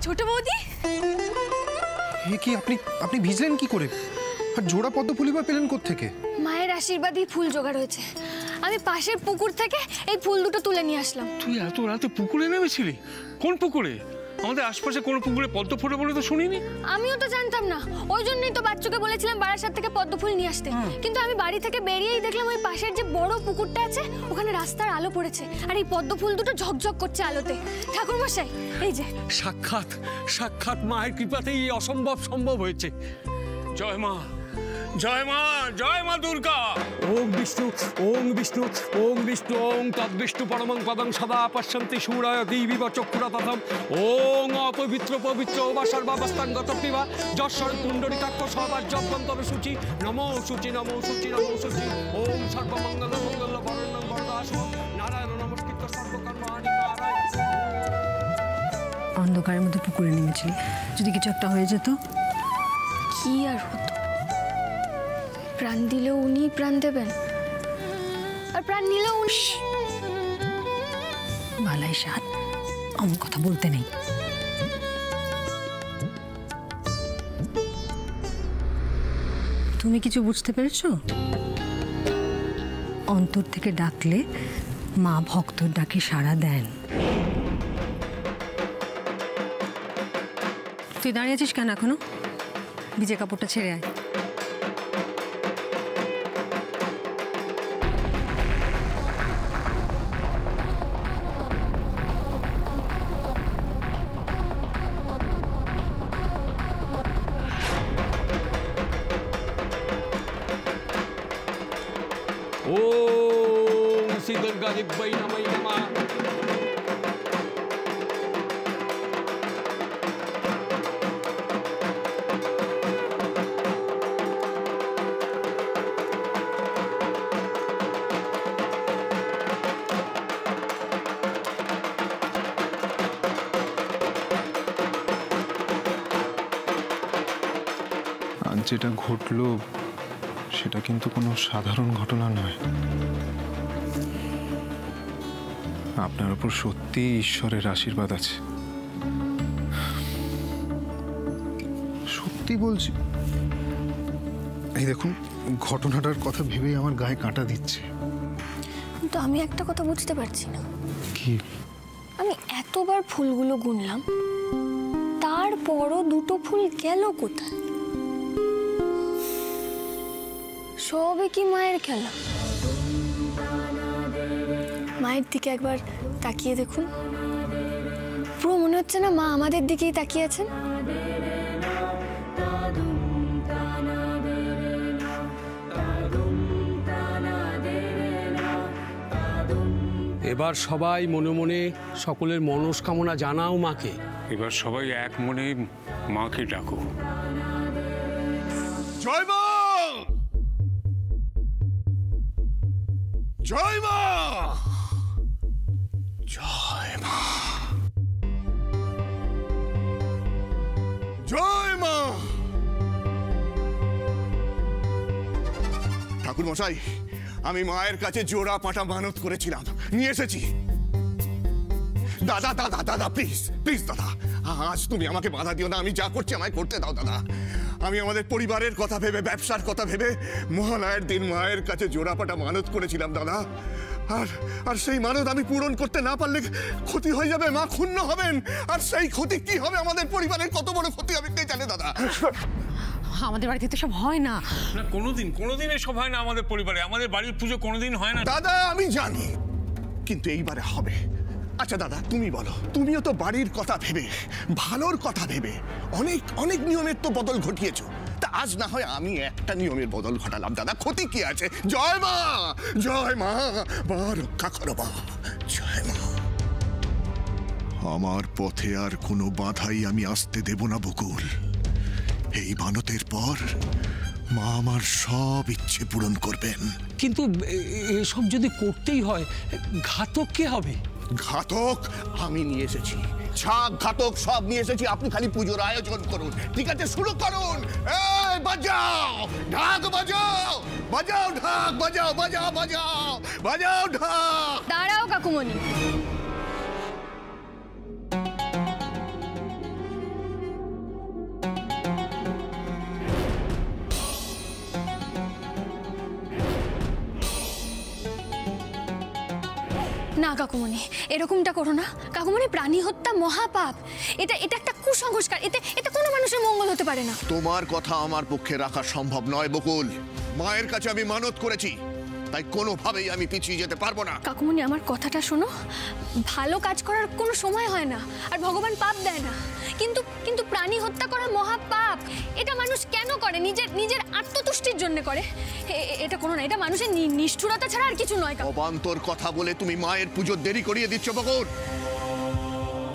ছোট বৌদি, কি আপনি ভিজলেন কি করে? আর জোড়া পদ্ম ফুলই বা পেলেন কোত্থেকে? মায়ের আশীর্বাদেই ফুল জোগাড় হয়েছে। আমি পাশের পুকুর থেকে এই ফুল দুটো তুলে নিয়ে আসলাম। তুই এত রাতে পুকুরে নেমেছিলি? কোন পুকুরে? আমাদের আশপাশে কোনো পুকুরে পদ্ম ফোটে বলে তো শুনিনি। আমিও তো জানতাম না, ওই জন্যই তো বাচ্চুকে বলেছিলাম বারাসাত থেকে পদ্ম ফুল নিয়ে আসতে। কিন্তু আমি বাড়ি থেকে বেরিয়েই দেখলাম ওই পাশের যে বড় পুকুরটা আছে ওখানে রাস্তার আলো পড়েছে, আর এই পদ্ম ফুল দুটো ঝকঝক করছে আলোতে। ঠাকুর মশাই, এই যে সাক্ষাৎ মায়ের কৃপাতেই এই অসম্ভব সম্ভব হয়েছে। জয় মা, জয় মা, জয় মা দুর্গা। ওং বিষ্ণু, ওং বিষ্ণু, ওং বিষ্ণু, ওং তদ্বিষ্ণু পরমং পদং সদা পশ্যন্তি শূরায় দিবিব চক্ষুরাতম। ওং অপবিত্র পবিত্র বা সর্বাবস্থানগত পিবা যশ্বর পুণ্ডরিকাক্ষ সবার জপন্তর সূচি নমো সূচি, নমো সূচি, নমো সূচি। ওং সর্বমঙ্গল মঙ্গল বরণ্যং বরদাস নারায়ণ নমস্কৃত সর্বকর্ম হানিকারায়। অন্ধকারের মধ্যে পুকুরে নেমেছিলি, যদি কিছু একটা হয়ে যেত? কি আর হতো? প্রাণ দিলেও উনি প্রাণ দেবেন, আর প্রাণ নিলেও উনি। বালাই সাত, অমন কথা বলতে নেই। তুমি কিছু বুঝতে পেরেছো? অন্তর থেকে ডাকলে মা ভক্তর ডাকে সাড়া দেন। তুই দাঁড়িয়ে আছিস কেন এখনো? ভিজে কাপড়টা ছেড়ে আয়। ওম শ্রী দুর্গা দিব্যৈ নমঃ নমঃ। আজ যেটা ঘটলো সেটা কিন্তু কোনো সাধারণ ঘটনা নয়। আপনার উপর সত্যি ঈশ্বরের আশীর্বাদ আছে, সত্যি বলছি। এই দেখুন, ঘটনাটার কথা ভেবেই আমার গায়ে কাঁটা দিচ্ছে। কিন্তু আমি একটা কথা বুঝতে পারছি না। কি? আমি এতবার ফুলগুলো গুনলাম, তারপরও দুটো ফুল গেল কোথায়? সবে কি মায়ের খেলা? মায়ের দিকে একবার তাকিয়ে দেখুন, পুরো মনে হচ্ছে না মা আমাদের দিকেই তাকিয়ে আছেন। এবার সবাই মনে মনে সকলের মনস্কামনা জানাও মাকে। এবার সবাই এক মনে মাকে ডাকো। জয় মা, জয় মা, জয় মা, জয় মা। ঠাকুর মশাই, আমি মায়ের কাছে জোড়া পাটা মানত করেছিলাম, নিয়ে এসেছি। দাদা দাদা দাদা, প্লিজ প্লিজ দাদা, আজ তুমি আমাকে বাধা দিও না। আমি যা করছি আমায় করতে দাও দাদা। আমি আমাদের পরিবারের কথা ভেবে, ব্যবসার কথা ভেবে মহালয়ার দিন মায়ের কাছে জোড়াপাটা মানত করেছিলাম দাদা। আর সেই মানত আমি পূরণ করতে না পারলে ক্ষতি হয়ে যাবে, মা ক্ষুণ্ণ হবেন। আর সেই ক্ষতি কি হবে আমাদের পরিবারের, কত বড় ক্ষতি হবে কে জানে দাদা। আমাদের বাড়িতে তো সব হয় না। না, কোনোদিন এসব হয় না আমাদের পরিবারে। আমাদের বাড়ির পুজো কোনোদিন হয় না দাদা। আমি জানি, কিন্তু এইবারে হবে। আচ্ছা দাদা, তুমি বলো, তুমিও তো বাড়ির কথা ভেবে, ভালোর কথা ভেবে অনেক অনেক নিয়মের তো বদল ঘটিয়েছো। তা আজ না হয় আমি একটা নিয়মের বদল ঘটালাম দাদা, ক্ষতি কি আছে? জয় মা, জয় মা, মা রক্ষা করো মা, জয় মা। আমার পথে আর কোনো বাধাই আমি আসতে দেব না বকুল। এই মানতের পর মা আমার সব ইচ্ছে পূরণ করবেন। কিন্তু এসব যদি করতেই হয়, ঘাতক কে হবে? ঘাতক আমি নিয়ে এসেছি, ছাগ ঘাতক সব নিয়ে এসেছি। আপনি খালি পুজোর আয়োজন করুন। ঠিক আছে, শুরু করুন। এই বাজাও ঢাক, বাজাও বাজাও ঢাক, বাজাও বাজাও বাজাও বাজাও ঢাক। দাঁড়াও কাকুমণি, না কাকুমণি, এরকমটা করো না কাকুমণি। প্রাণী হত্যা মহাপাপ, এটা একটা কুসংস্কার, এতে কোনো মানুষের মঙ্গল হতে পারে না। তোমার কথা আমার পক্ষে রাখা সম্ভব নয় বকুল। মায়ের কাছে আমি মানত করেছি, তাই কোনোভাবেই আমি পিছিয়ে যেতে পারবো না। কাকুমণি আমার কথাটা শোনো, ভালো কাজ করার কোনো সময় হয় না, আর ভগবান পাপ দেয় না। কিন্তু প্রাণী হত্যা করা মহাপাপ। এটা মানুষ কেন করে? নিজের আত্মতুষ্টির জন্য করে। এটা কোনো না, এটা মানুষের নিষ্ঠুরতা ছাড়া আর কিছু নয়। অবান্তর কথা বলে তুমি মায়ের পুজো দেরি করিয়ে দিচ্ছ বকুল।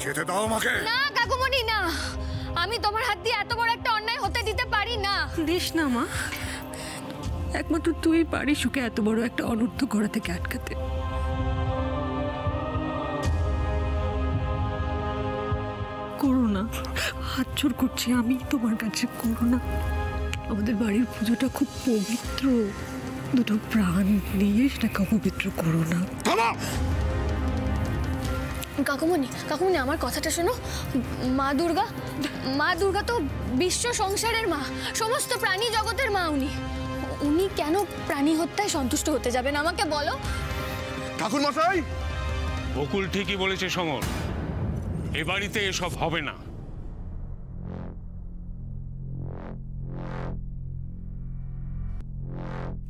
যেতে দাও আমাকে। না কাকুমণি না, আমি তোমার হাত দিয়ে এত বড় একটা অন্যায় হতে দিতে পারি না। দিস না মা, একমাত্র তুই পারিস ওকে এত বড় একটা অনর্থ করা থেকে আটকাতে। করো না, হাত জোর করছি আমি তোমার কাছে, করো না। আমাদের বাড়ির পুজোটা খুব পবিত্র, দুটো প্রাণ নিয়ে সেটাকে অপবিত্র করো না। কাকুমণি আমার কথাটা শোনো। মা দুর্গা তো বিশ্ব সংসারের মা, সমস্ত প্রাণী জগতের মা। উনি কেন প্রাণী হত্যায় সন্তুষ্ট হতে যাবেন আমাকে বলো। ঠাকুর মশাই, বকুল ঠিকই বলেছে সমর, এ বাড়িতে এসব হবে না।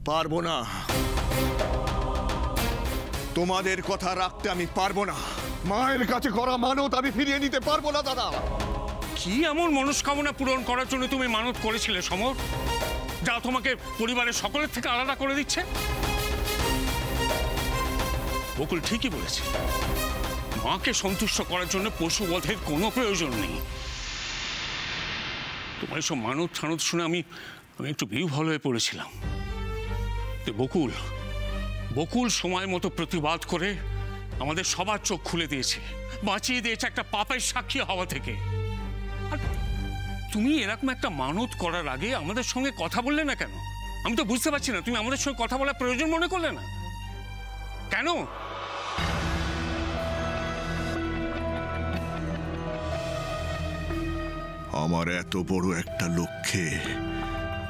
পারবো না, তোমাদের কথা রাখতে আমি পারবো না। মায়ের কাছে করা মানত আমি ফিরিয়ে নিতে পারবো না দাদা। কি এমন মনস্কামনা পূরণ করার জন্য তুমি মানত করেছিলে সমর, যা তোমাকে পরিবারের সকলের থেকে আলাদা করে দিচ্ছে? বকুল ঠিকই বলেছে, মাকে সন্তুষ্ট করার জন্য পশুবধের কোনো প্রয়োজন নেই। তোমার এসব মানত ঠানত শুনে আমি একটু বিহ্বল হয়ে পড়েছিলাম। বকুল সময় মতো প্রতিবাদ করে আমাদের সবার চোখ খুলে দিয়েছে, বাঁচিয়ে দিয়েছে একটা পাপের সাক্ষী হওয়া থেকে। আর তুমি এরকম একটা মানত করার আগে আমাদের সঙ্গে কথা বললে না কেন? আমি তো বুঝতে পারছি না, তুমি আমাদের সঙ্গে কথা বলার প্রয়োজন মনে করলে না কেন? আমার এত বড় একটা লক্ষ্যে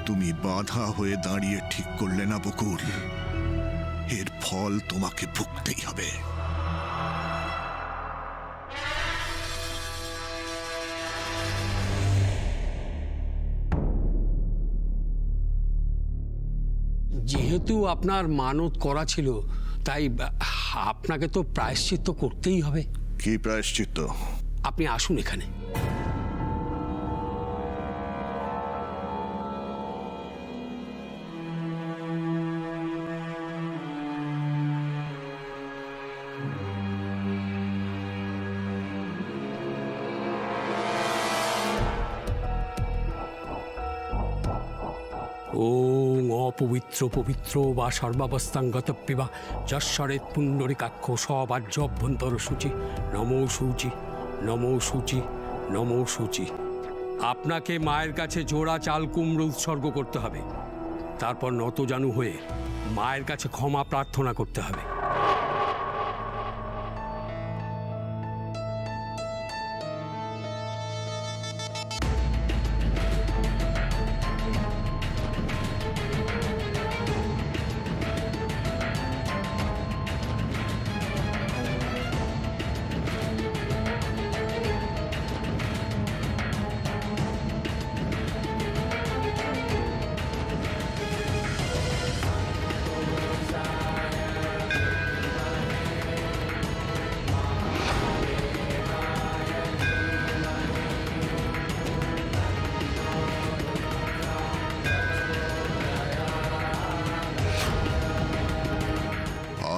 তুমি বাধা হয়ে দাঁড়িয়ে ঠিক করলে না বকুল, এর ফল তোমাকে ভুগতেই হবে। যেহেতু আপনার মানত করা ছিল, তাই আপনাকে তো প্রায়শ্চিত্ত করতেই হবে। কি প্রায়শ্চিত্ত? আপনি আসুন এখানে। ওং অপবিত্র পবিত্র বা সর্বাবস্থাঙ্গত পিবা যশ্বরেত পুণ্ডরিকাক্ষ সবার্য অভ্যন্তর সূচি নমো সূচি নমো সূচি নমো সূচি। আপনাকে মায়ের কাছে জোড়া চাল কুমড়ো উৎসর্গ করতে হবে, তারপর নতজানু হয়ে মায়ের কাছে ক্ষমা প্রার্থনা করতে হবে।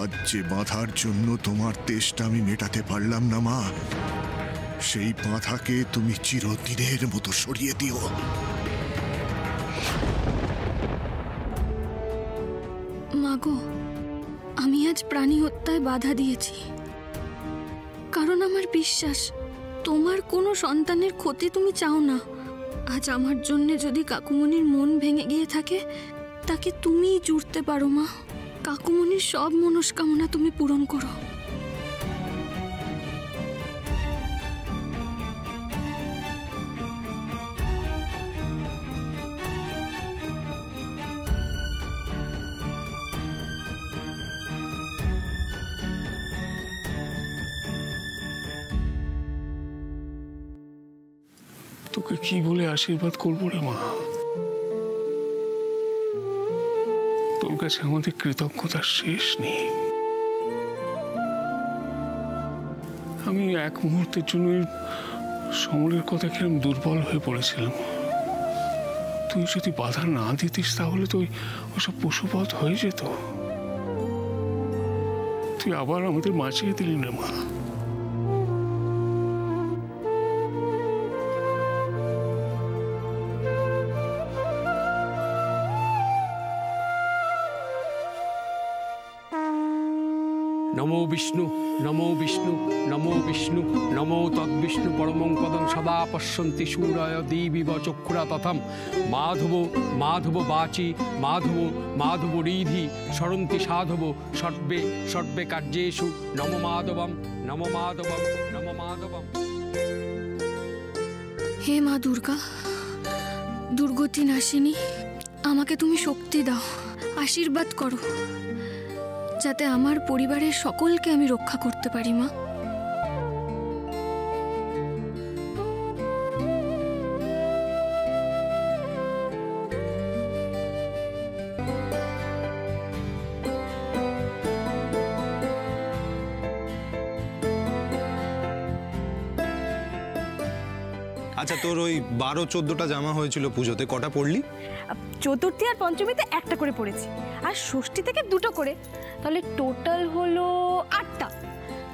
আজ যে বাধার জন্য তোমার তেষ্টা আমি মেটাতে পারলাম না মা, সেই বাধাকে তুমি চিরদিনের মতো সরিয়ে দিও। মাগো, আমি আজ প্রাণী হত্যায় বাধা দিয়েছি, কারণ আমার বিশ্বাস তোমার কোনো সন্তানের ক্ষতি তুমি চাও না। আজ আমার জন্য যদি কাকুমণির মন ভেঙে গিয়ে থাকে, তাকে তুমিই জুড়তে পারো মা। কাকুমণির সব মনস্কামনা তুমি পূরণ করো। তোকে কি বলে আশীর্বাদ করবো রে মা? তোর কাছে আমাদের কৃতজ্ঞতার শেষ নেই। আমি এক মুহূর্তের জন্য সমরের কথা কিরম দুর্বল হয়ে পড়েছিলাম। তুই যদি বাধা না দিতিস তাহলে তো ওসব পশুপথ হয়ে যেত। তুই আবার আমাদের বাঁচিয়ে দিলি না মা। নমো বিষ্ণু, নমো বিষ্ণু, নমো বিষ্ণু, নমো তদ্বিষ্ণু পরমং পদং সদা পশ্যন্তি শূরায় দিবিব চক্ষুরা তথম মাধব মাধব বাচি মাধব মাধব রিধি সরন্তি সাধব সর্বে সর্বে কার্যেষু নমো মাধবম, নমো মাধবম, নমো মাধবম। হে মা দুর্গা, দুর্গতি নাশিনী, আমাকে তুমি শক্তি দাও, আশীর্বাদ করো যাতে আমার পরিবারের সকলকে আমি রক্ষা করতে পারি মা। আচ্ছা, তোর ওই 12-14টা জামা হয়েছিল পুজোতে, কটা পরলি? চতুর্থী আর পঞ্চমীতে একটা করে পড়েছি, আর ষষ্ঠী থেকে 2টো করে, তাহলে টোটাল হলো 8টা।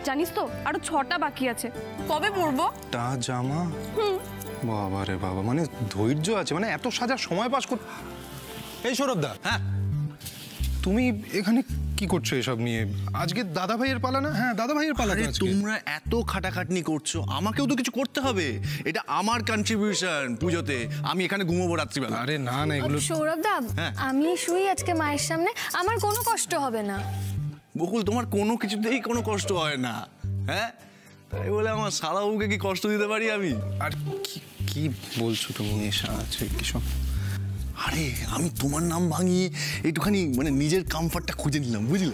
জানিস তো আরো 6টা বাকি আছে, কবে পরবো? টা জামা? বাবা রে বাবা, মানে ধৈর্য আছে, মানে এত সাজার সময় পাস কর। এই সৌরভদা, হ্যাঁ তুমি এখানে কি করছো এসব নিয়ে? আজকে দাদা ভাইয়ের পালা না? হ্যাঁ, দাদা ভাইয়ের পালা। তোমরা এত খাটাখাটনি করছো, আমাকেও তো কিছু করতে হবে। এটা আমার কন্ট্রিবিউশন পুজোতে। আমি এখানে ঘুমোবো রাত্রিবেলা। আরে না না, এগুলো সৌরভদা, আমি শুই আজকে মায়ের সামনে, আমার কোনো কষ্ট হবে না। বকুল, তোমার কোনো কিছুতেই কোনো কষ্ট হয় না, হ্যাঁ? তাই বলে আমার সারা বউকে কি কষ্ট দিতে পারি আমি? আর কি বলছো তুমি? এসা আছে কিছু? আরে আমি তোমার নাম ভাঙিয়ে একটুখানি মানে নিজের কমফর্টটা খুঁজে নিলাম, বুঝলি?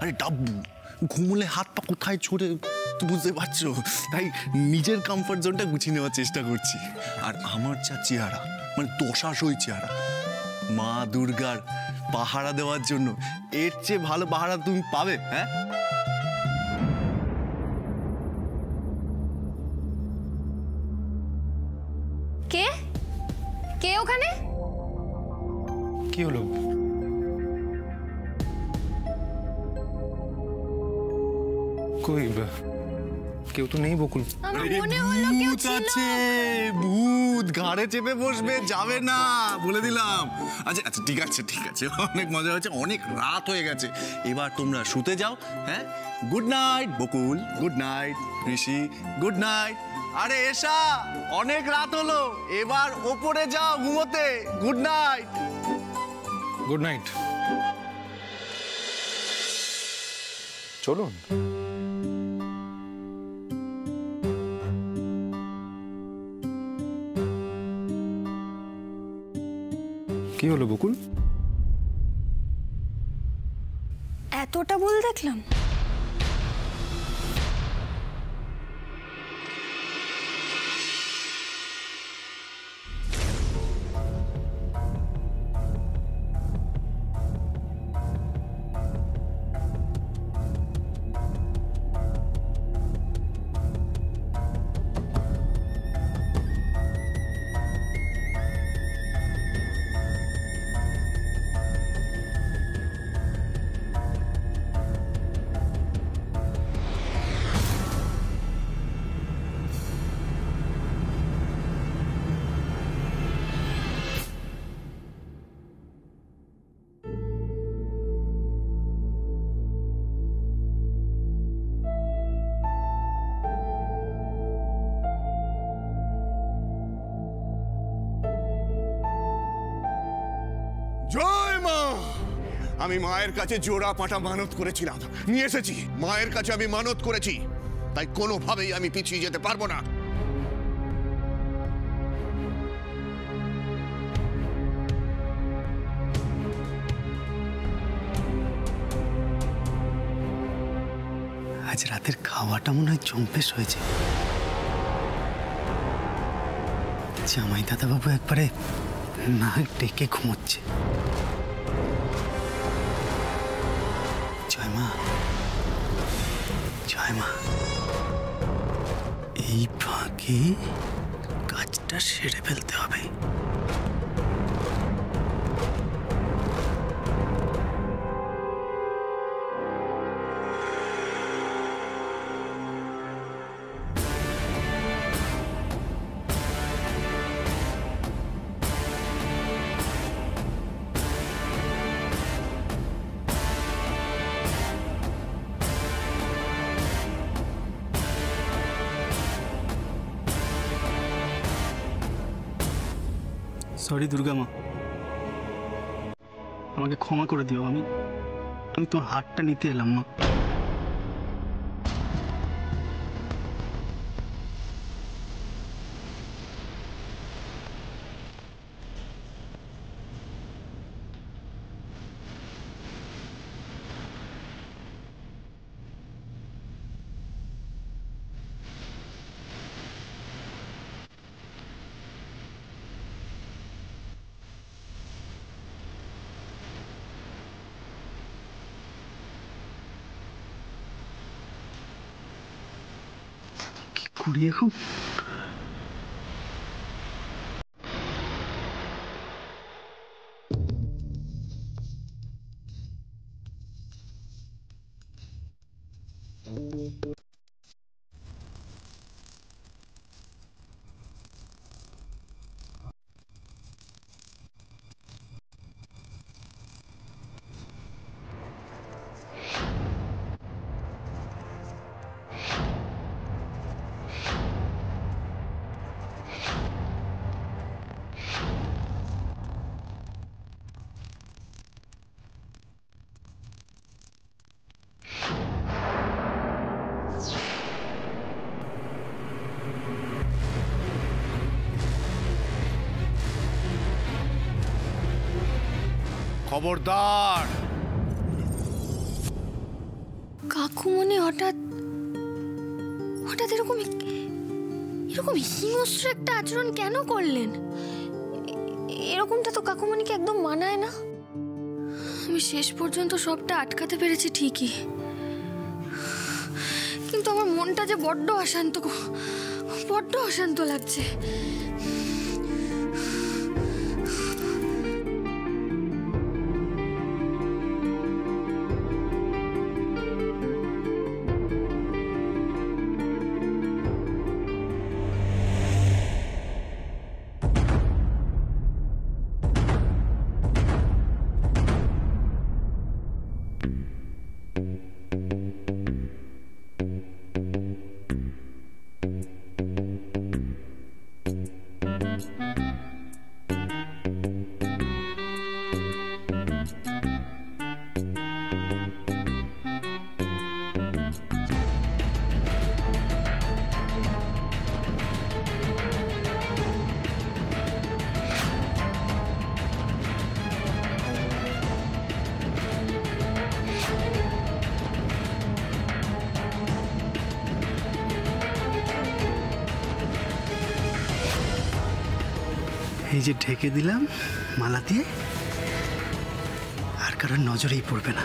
আরে ডাব্বু, ঘুমলে হাত পা কোথায় ছুটে বুঝতে পারছো, তাই নিজের কমফর্ট জোনটা গুছিয়ে নেওয়ার চেষ্টা করছি। আর আমার যা চেহারা, মানে দশাশই চেহারা, মা দুর্গার পাহারা দেওয়ার জন্য এর চেয়ে ভালো পাহারা তুমি পাবে? হ্যাঁ, কে কে ওখানে? কি হলো? কই কেউ তো নেই বকুল। আমার মনে হলো কেউ ভূত ছিল। আছে, ভূত ঘাড়ে চেপে বসবে, যাবে না বলে দিলাম। আচ্ছা আচ্ছা, ঠিক আছে ঠিক আছে, অনেক মজা হয়েছে, অনেক রাত হয়ে গেছে, এবার তোমরা শুতে যাও। হ্যাঁ, গুড নাইট বকুল, গুড নাইট ঋষি, গুড নাইট। আরে এসা, অনেক রাত হলো, এবার ওপরে যাও ঘুমোতে। Good night. Good night. চলুন। কি হলো বকুল? এতটা ভুল দেখলাম? জয় মা! আমি মায়ের কাছে জোড়া পাটা মানত করেছিলাম, নিয়ে এসেছি। মায়ের কাছে আমি মানত করেছি, তাই কোনোভাবেই আমি পিছিয়ে যেতে পারবো না। আজ রাতের খাওয়াটা মনে হয় জম্পেশ হয়েছে। জামাই দাদাবাবু একবারে নাক ডেকে ঘুমোচ্ছে। জয় মা, জয় মা। এই ফাঁকে কাজটা সেরে ফেলতে হবে। সরি দুর্গা মা, আমাকে ক্ষমা করে দিও। আমি তোর হাতটা নিতে এলাম মা। করি এখন? খবরদার! কাকুমনি হঠাৎ এরকম হিংস্র একটা আচরণ কেন করলেন? এরকমটা তো কাকুমনিকে একদম মানায় না। আমি শেষ পর্যন্ত সবটা আটকাতে পেরেছি ঠিকই, কিন্তু আমার মনটা যে বড্ড অশান্ত লাগছে। এই যে ঢেকে দিলাম মালা দিয়ে, আর কারোর নজরেই পড়বে না।